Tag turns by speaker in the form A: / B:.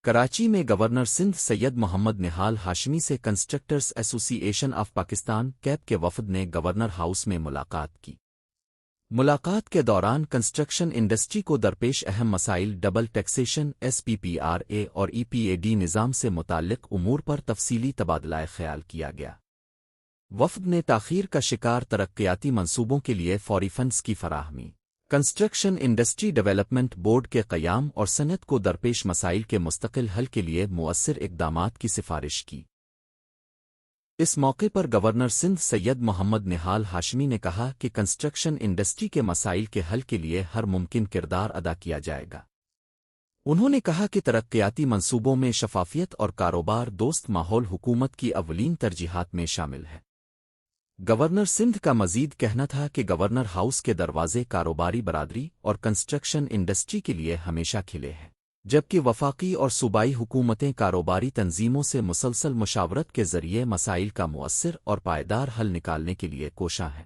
A: کراچی میں گورنر سندھ سید محمد نہال ہاشمی سے کنسٹرکٹرز ایسوسی ایشن آف پاکستان کیپ کے وفد نے گورنر ہاؤس میں ملاقات کی۔ ملاقات کے دوران کنسٹرکشن انڈسٹری کو درپیش اہم مسائل ڈبل ٹیکسیشن SPPRA اور EPAD نظام سے متعلق امور پر تفصیلی تبادلہ خیال کیا گیا۔ وفد نے تاخیر کا شکار ترقیاتی منصوبوں کے لیے فوری فنڈز کی فراہمی، کنسٹرکشن انڈسٹری ڈیولپمنٹ بورڈ کے قیام اور صنعت کو درپیش مسائل کے مستقل حل کے لیے مؤثر اقدامات کی سفارش کی۔ اس موقع پر گورنر سندھ سید محمد نہال ہاشمی نے کہا کہ کنسٹرکشن انڈسٹری کے مسائل کے حل کے لیے ہر ممکن کردار ادا کیا جائے گا۔ انہوں نے کہا کہ ترقیاتی منصوبوں میں شفافیت اور کاروبار دوست ماحول حکومت کی اولین ترجیحات میں شامل ہے۔ گورنر سندھ کا مزید کہنا تھا کہ گورنر ہاؤس کے دروازے کاروباری برادری اور کنسٹرکشن انڈسٹری کے لیے ہمیشہ کھلے ہیں، جبکہ وفاقی اور صوبائی حکومتیں کاروباری تنظیموں سے مسلسل مشاورت کے ذریعے مسائل کا مؤثر اور پائیدار حل نکالنے کے لیے کوشاں ہیں۔